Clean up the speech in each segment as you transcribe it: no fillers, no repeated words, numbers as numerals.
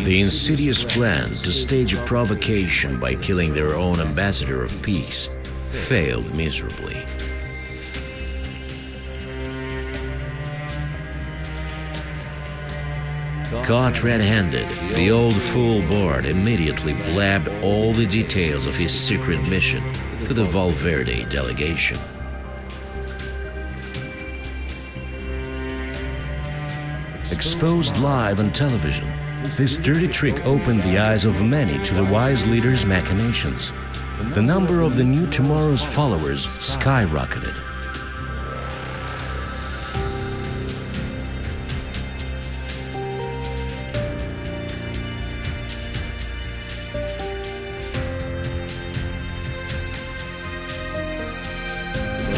The insidious plan to stage a provocation by killing their own ambassador of peace failed miserably. Caught red-handed, the old fool Bard immediately blabbed all the details of his secret mission to the Valverde delegation. Exposed live on television, this dirty trick opened the eyes of many to the wise leader's machinations. The number of the New Tomorrow's followers skyrocketed.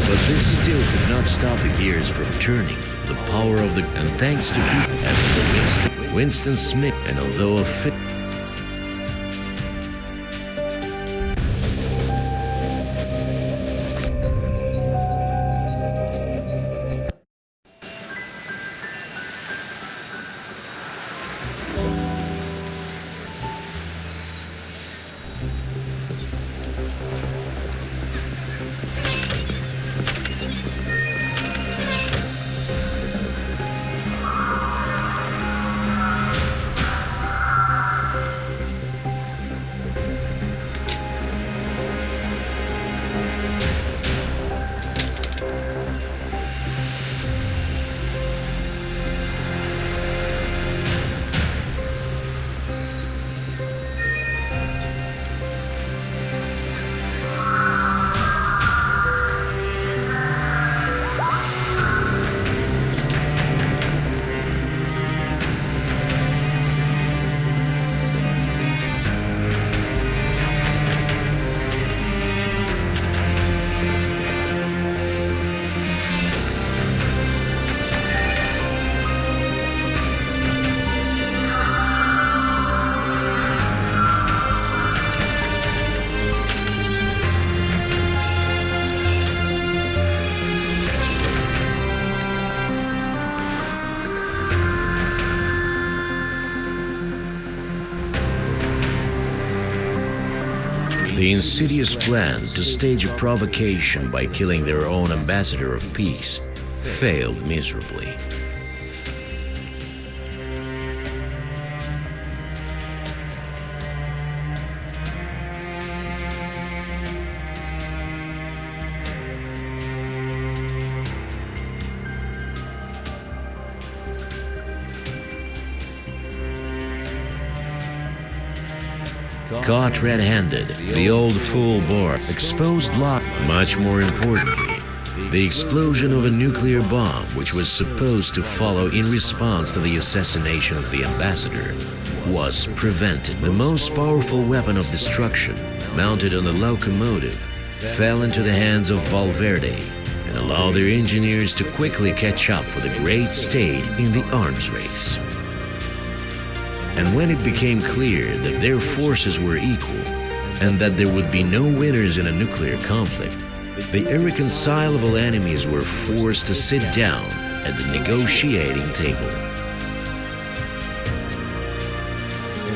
But this still could not stop the gears from turning. The power of the... And thanks to people as for Winston Smith, and although a fit... The insidious plan to stage a provocation by killing their own ambassador of peace failed miserably. Caught red-handed, the old fool Bard exposed live. Much more importantly, the explosion of a nuclear bomb which was supposed to follow in response to the assassination of the ambassador was prevented. The most powerful weapon of destruction, mounted on the locomotive, fell into the hands of Valverde and allowed their engineers to quickly catch up with the great state in the arms race. And when it became clear that their forces were equal and that there would be no winners in a nuclear conflict, the irreconcilable enemies were forced to sit down at the negotiating table.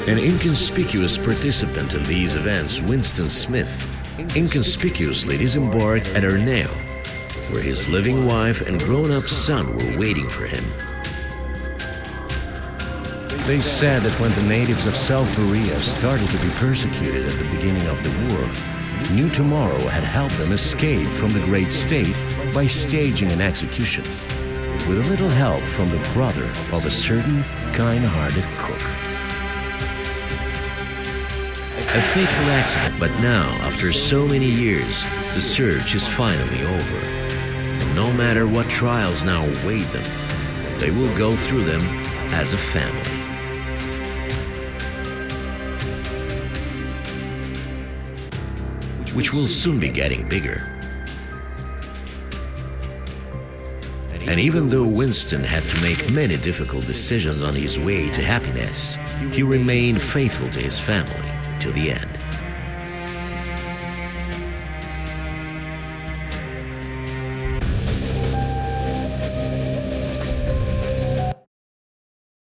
An inconspicuous participant in these events, Winston Smith, inconspicuously disembarked at Arneo, where his living wife and grown-up son were waiting for him. They said that when the natives of South Korea started to be persecuted at the beginning of the war, New Tomorrow had helped them escape from the great state by staging an execution, with a little help from the brother of a certain kind-hearted cook. A fateful accident, but now, after so many years, the search is finally over. And no matter what trials now await them, they will go through them as a family. Which will soon be getting bigger. And even though Winston had to make many difficult decisions on his way to happiness, he remained faithful to his family till the end.